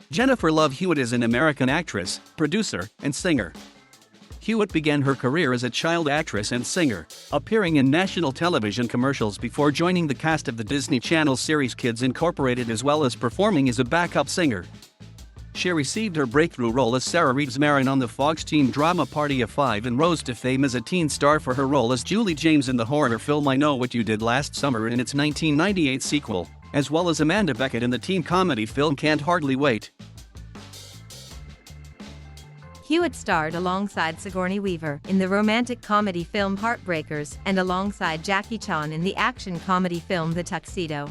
Jennifer Love Hewitt is an American actress, producer, and singer. Hewitt began her career as a child actress and singer, appearing in national television commercials before joining the cast of the Disney Channel series Kids Incorporated, as well as performing as a backup singer. She received her breakthrough role as Sarah Reeves Marin on the Fox teen drama Party of Five and rose to fame as a teen star for her role as Julie James in the horror film I Know What You Did Last Summer in its 1998 sequel, as well as Amanda Beckett in the teen comedy film Can't Hardly Wait. Hewitt starred alongside Sigourney Weaver in the romantic comedy film Heartbreakers and alongside Jackie Chan in the action comedy film The Tuxedo.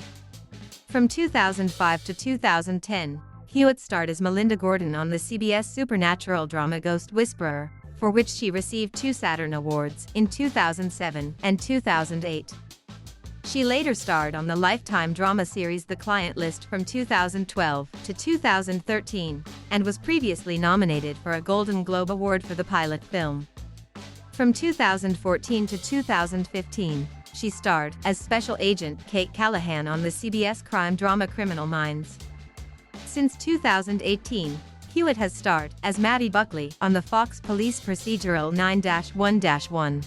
From 2005 to 2010, Hewitt starred as Melinda Gordon on the CBS supernatural drama Ghost Whisperer, for which she received 2 Saturn Awards in 2007 and 2008. She later starred on the Lifetime drama series The Client List from 2012 to 2013, and was previously nominated for a Golden Globe Award for the pilot film. From 2014 to 2015, she starred as Special Agent Kate Callahan on the CBS crime drama Criminal Minds. Since 2018, Hewitt has starred as Maddie Buckley on the Fox police procedural 9-1-1.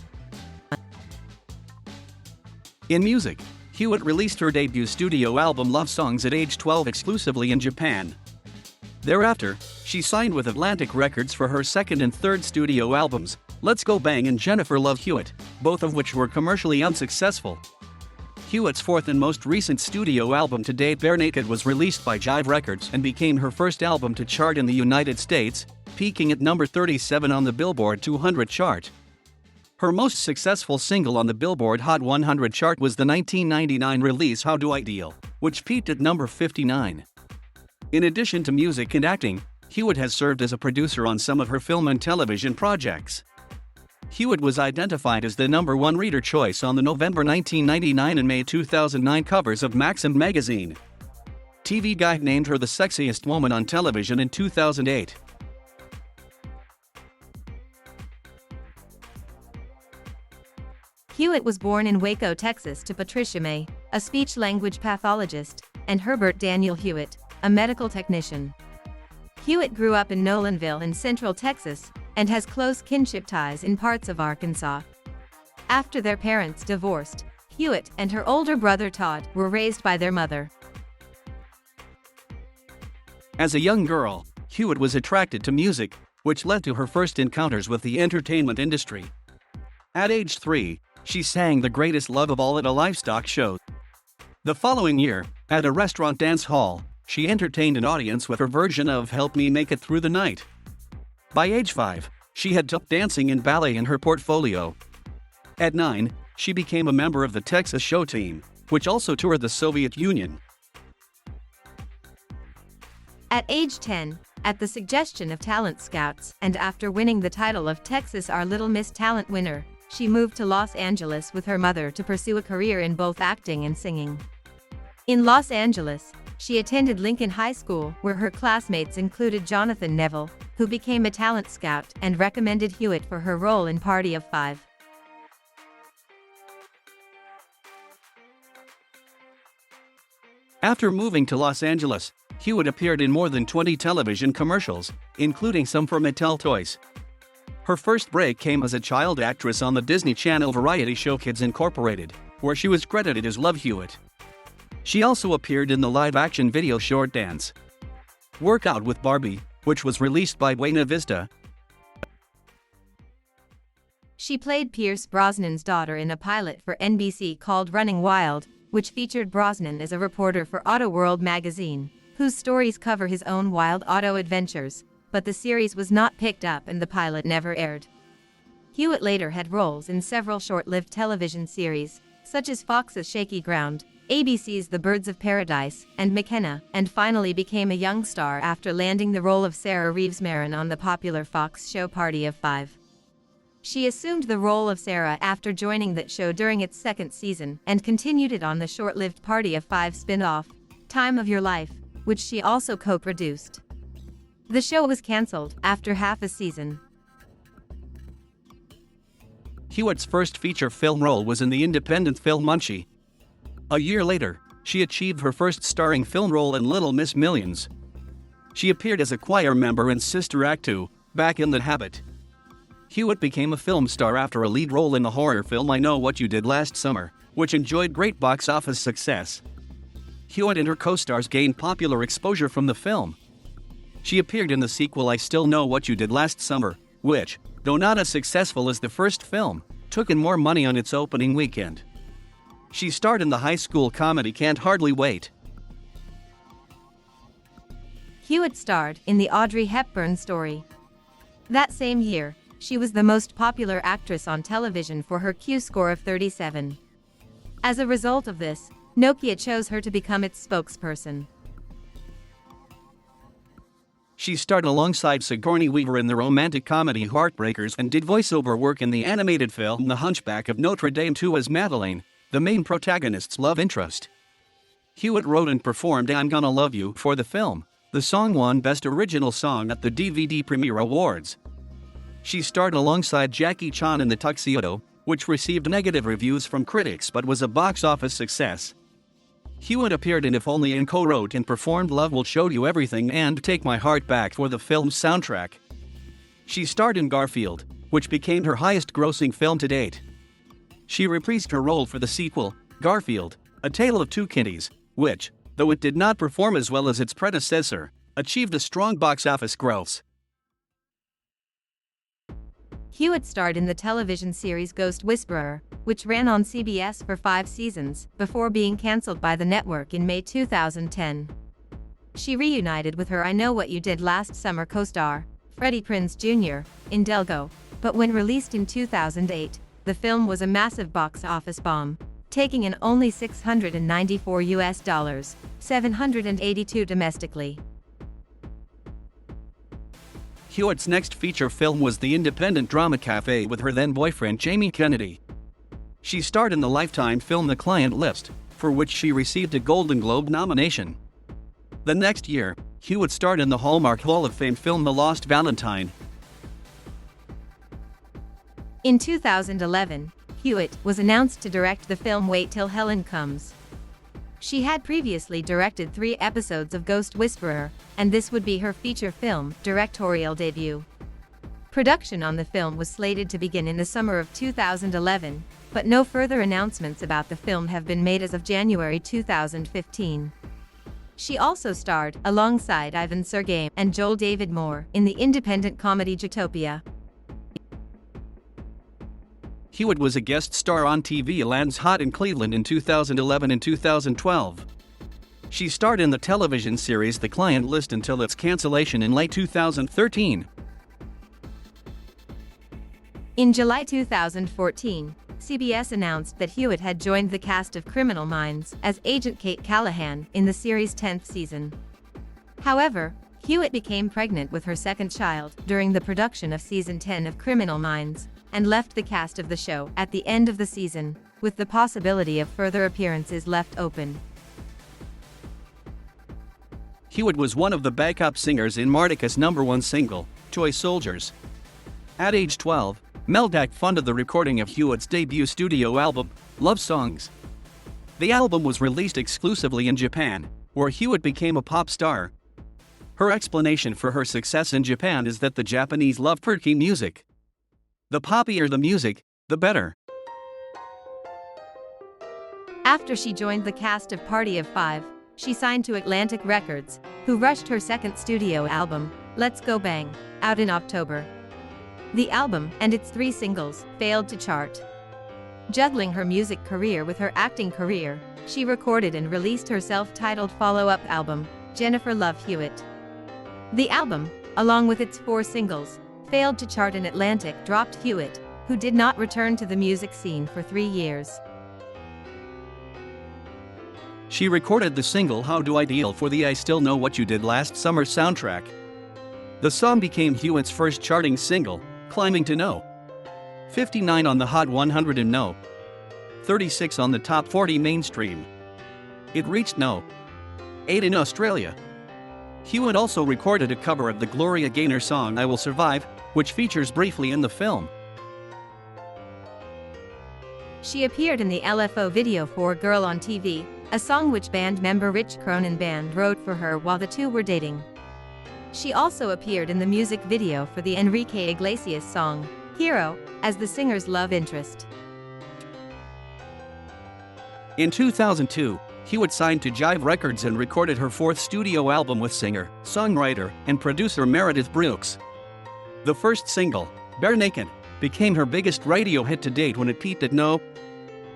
In music, Hewitt released her debut studio album Love Songs at age 12 exclusively in Japan. Thereafter, she signed with Atlantic Records for her second and third studio albums, Let's Go Bang and Jennifer Love Hewitt, both of which were commercially unsuccessful. Hewitt's fourth and most recent studio album to date, Bare Naked, was released by Jive Records and became her first album to chart in the United States, peaking at number 37 on the Billboard 200 chart. Her most successful single on the Billboard Hot 100 chart was the 1999 release How Do I Deal, which peaked at number 59. In addition to music and acting, Hewitt has served as a producer on some of her film and television projects. Hewitt was identified as the #1 reader choice on the November 1999 and May 2009 covers of Maxim magazine. TV Guide named her the sexiest woman on television in 2008. Hewitt was born in Waco, Texas to Patricia May, a speech-language pathologist, and Herbert Daniel Hewitt, a medical technician. Hewitt grew up in Nolanville in Central Texas and has close kinship ties in parts of Arkansas. After their parents divorced, Hewitt and her older brother Todd were raised by their mother. As a young girl, Hewitt was attracted to music, which led to her first encounters with the entertainment industry. At age 3, she sang The Greatest Love of All at a livestock show. The following year, at a restaurant dance hall, she entertained an audience with her version of Help Me Make It Through the Night. By age 5, she had tap dancing and ballet in her portfolio. At 9, she became a member of the Texas Show Team, which also toured the Soviet Union. At age 10, at the suggestion of talent scouts and after winning the title of Texas Our Little Miss Talent winner, she moved to Los Angeles with her mother to pursue a career in both acting and singing. In Los Angeles, she attended Lincoln High School, where her classmates included Jonathan Neville, who became a talent scout and recommended Hewitt for her role in Party of Five. After moving to Los Angeles, Hewitt appeared in more than 20 television commercials, including some for Mattel toys. Her first break came as a child actress on the Disney Channel variety show Kids Incorporated, where she was credited as Love Hewitt. She also appeared in the live-action video short Dance Workout with Barbie, which was released by Buena Vista. She played Pierce Brosnan's daughter in a pilot for NBC called Running Wild, which featured Brosnan as a reporter for Auto World magazine, whose stories cover his own wild auto adventures, but the series was not picked up and the pilot never aired. Hewitt later had roles in several short-lived television series, such as Fox's Shaky Ground, ABC's The Birds of Paradise, and McKenna, and finally became a young star after landing the role of Sarah Reeves Marin on the popular Fox show Party of Five. She assumed the role of Sarah after joining that show during its second season and continued it on the short-lived Party of Five spin-off, Time of Your Life, which she also co-produced. The show was cancelled after half a season. Hewitt's first feature film role was in the independent film Munchie. A year later, she achieved her first starring film role in Little Miss Millions. She appeared as a choir member in Sister Act 2, Back in the Habit. Hewitt became a film star after a lead role in the horror film I Know What You Did Last Summer, which enjoyed great box office success. Hewitt and her co-stars gained popular exposure from the film. She appeared in the sequel I Still Know What You Did Last Summer, which, though not as successful as the first film, took in more money on its opening weekend. She starred in the high school comedy Can't Hardly Wait. Hewitt starred in the Audrey Hepburn Story. That same year, she was the most popular actress on television for her Q score of 37. As a result of this, Nokia chose her to become its spokesperson. She starred alongside Sigourney Weaver in the romantic comedy Heartbreakers and did voiceover work in the animated film The Hunchback of Notre Dame 2 as Madeleine, the main protagonist's love interest. Hewitt wrote and performed I'm Gonna Love You for the film. The song won Best Original Song at the DVD Premiere Awards. She starred alongside Jackie Chan in The Tuxedo, which received negative reviews from critics but was a box office success. Hewitt appeared in If Only and co-wrote and performed Love Will Show You Everything and Take My Heart Back for the film's soundtrack. She starred in Garfield, which became her highest-grossing film to date. She reprised her role for the sequel, Garfield, A Tale of Two Kitties, which, though it did not perform as well as its predecessor, achieved a strong box office gross. Hewitt starred in the television series Ghost Whisperer, which ran on CBS for 5 seasons, before being cancelled by the network in May 2010. She reunited with her I Know What You Did Last Summer co-star, Freddie Prinze Jr., in Delgo, but when released in 2008, the film was a massive box office bomb, taking in only $694, $782 domestically. Hewitt's next feature film was the independent drama Café with her then-boyfriend Jamie Kennedy. She starred in the Lifetime film The Client List, for which she received a Golden Globe nomination. The next year, Hewitt starred in the Hallmark Hall of Fame film The Lost Valentine. In 2011, Hewitt was announced to direct the film Wait Till Helen Comes. She had previously directed 3 episodes of Ghost Whisperer, and this would be her feature film directorial debut. Production on the film was slated to begin in the summer of 2011, but no further announcements about the film have been made as of January 2015. She also starred, alongside Ivan Sergei and Joel David Moore, in the independent comedy Jutopia. Hewitt was a guest star on TV Land's Hot in Cleveland in 2011 and 2012. She starred in the television series The Client List until its cancellation in late 2013. In July 2014, CBS announced that Hewitt had joined the cast of Criminal Minds as Agent Kate Callahan in the series' 10th season. However, Hewitt became pregnant with her second child during the production of season 10 of Criminal Minds, and left the cast of the show at the end of the season, with the possibility of further appearances left open. Hewitt was one of the backup singers in Martica's #1 single, Toy Soldiers. At age 12, Meldak funded the recording of Hewitt's debut studio album, Love Songs. The album was released exclusively in Japan, where Hewitt became a pop star. Her explanation for her success in Japan is that the Japanese love perky music. The poppier the music, the better. After she joined the cast of Party of Five, she signed to Atlantic Records, who rushed her second studio album, Let's Go Bang, out in October. The album and its 3 singles failed to chart. Juggling her music career with her acting career, she recorded and released her self-titled follow-up album, Jennifer Love Hewitt. The album, along with its 4 singles, failed to chart in Atlantic dropped Hewitt, who did not return to the music scene for 3 years. She recorded the single How Do I Deal for the I Still Know What You Did Last Summer soundtrack. The song became Hewitt's first charting single, climbing to No. 59 on the Hot 100 and No. 36 on the Top 40 mainstream. It reached No. 8 in Australia. Hewitt also recorded a cover of the Gloria Gaynor song I Will Survive, which features briefly in the film. She appeared in the LFO video for Girl on TV, a song which band member Rich Cronin Band wrote for her while the two were dating. She also appeared in the music video for the Enrique Iglesias song, Hero, as the singer's love interest. In 2002, Hewitt signed to Jive Records and recorded her fourth studio album with singer, songwriter, and producer Meredith Brooks. The first single, Bare Naked, became her biggest radio hit to date when it peaked at No.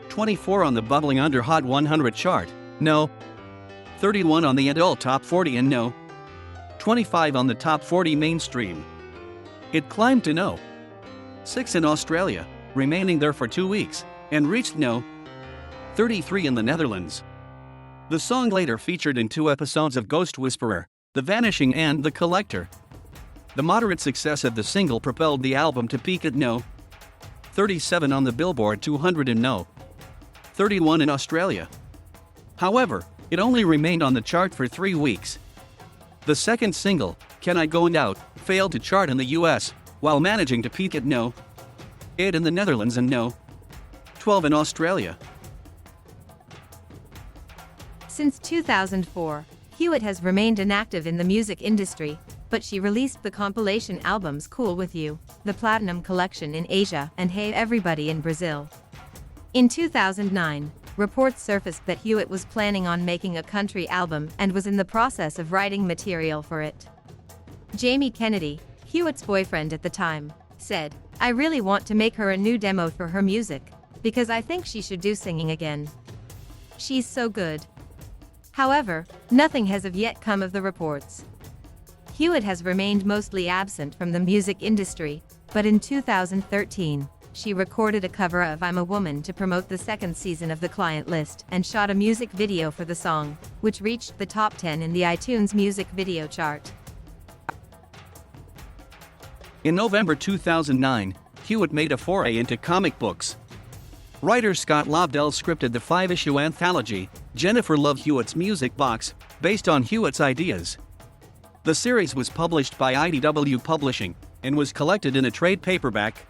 24 on the bubbling under Hot 100 chart, No. 31 on the adult Top 40 and No. 25 on the Top 40 mainstream. It climbed to No. 6 in Australia, remaining there for 2 weeks, and reached No. 33 in the Netherlands. The song later featured in 2 episodes of Ghost Whisperer, The Vanishing and The Collector. The moderate success of the single propelled the album to peak at No. 37 on the Billboard 200 and No. 31 in Australia. However, it only remained on the chart for 3 weeks. The second single, Can I Go Out, failed to chart in the US, while managing to peak at No. 8 in the Netherlands and No. 12 in Australia. Since 2004, Hewitt has remained inactive in the music industry, but she released the compilation albums Cool With You, the Platinum Collection in Asia, and Hey Everybody in Brazil. In 2009, reports surfaced that Hewitt was planning on making a country album and was in the process of writing material for it. Jamie Kennedy, Hewitt's boyfriend at the time, said, "I really want to make her a new demo for her music, because I think she should do singing again. She's so good." However, nothing has of yet come of the reports. Hewitt has remained mostly absent from the music industry, but in 2013, she recorded a cover of I'm a Woman to promote the second season of The Client List and shot a music video for the song, which reached the top 10 in the iTunes music video chart. In November 2009, Hewitt made a foray into comic books. Writer Scott Lobdell scripted the 5-issue anthology, Jennifer Love Hewitt's Music Box, based on Hewitt's ideas. The series was published by IDW Publishing and was collected in a trade paperback.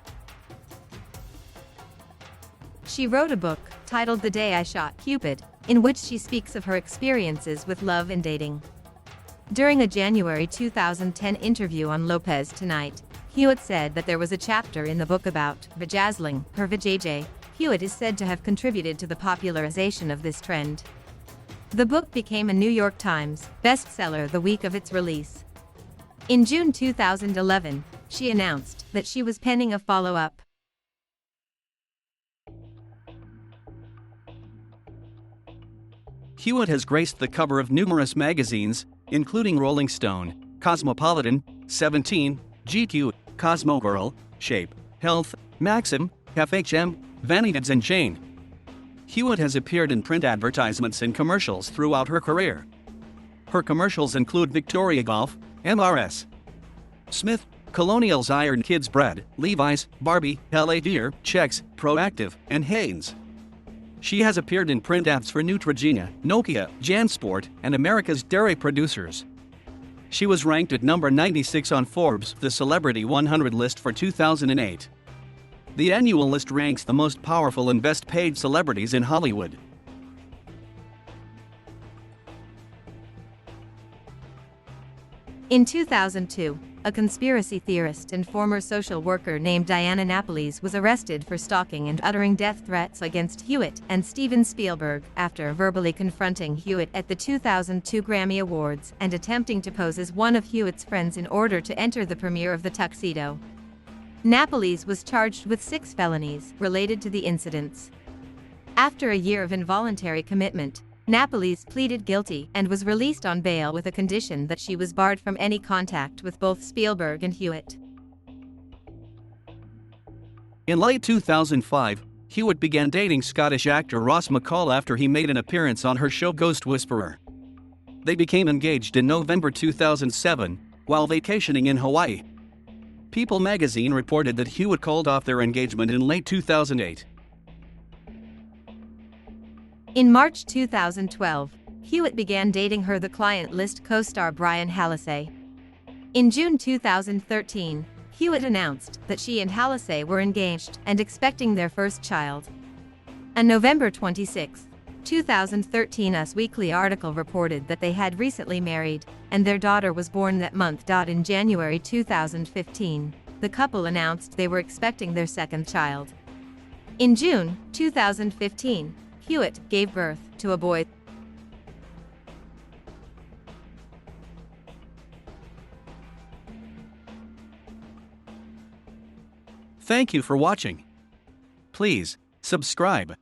She wrote a book, titled The Day I Shot Cupid, in which she speaks of her experiences with love and dating. During a January 2010 interview on Lopez Tonight, Hewitt said that there was a chapter in the book about vajazzling, her vajayjay. Hewitt is said to have contributed to the popularization of this trend. The book became a New York Times bestseller the week of its release. In June 2011, she announced that she was penning a follow-up. Hewitt has graced the cover of numerous magazines, including Rolling Stone, Cosmopolitan, 17, GQ, Cosmo Girl, Shape, Health, Maxim, FHM, Vanity and Jane. Hewitt has appeared in print advertisements and commercials throughout her career. Her commercials include Victoria Golf, MRS, Smith, Colonial's Iron Kids Bread, Levi's, Barbie, LA Deer, Chex, Proactive, and Hanes. She has appeared in print ads for Neutrogena, Nokia, JanSport, and America's Dairy Producers. She was ranked at number 96 on Forbes' The Celebrity 100 list for 2008. The annual list ranks the most powerful and best-paid celebrities in Hollywood. In 2002, a conspiracy theorist and former social worker named Diana Napoles was arrested for stalking and uttering death threats against Hewitt and Steven Spielberg after verbally confronting Hewitt at the 2002 Grammy Awards and attempting to pose as one of Hewitt's friends in order to enter the premiere of The Tuxedo. Napoles was charged with 6 felonies related to the incidents. After a year of involuntary commitment, Napoles pleaded guilty and was released on bail with a condition that she was barred from any contact with both Spielberg and Hewitt. In late 2005, Hewitt began dating Scottish actor Ross McCall after he made an appearance on her show Ghost Whisperer. They became engaged in November 2007, while vacationing in Hawaii. People magazine reported that Hewitt called off their engagement in late 2008. In March 2012, Hewitt began dating her The Client List co-star Brian Hallisey. In June 2013, Hewitt announced that she and Hallisey were engaged and expecting their first child. On November 26, 2013 Us Weekly article reported that they had recently married, and their daughter was born that month. In January 2015, the couple announced they were expecting their second child. In June 2015, Hewitt gave birth to a boy. Thank you for watching. Please subscribe.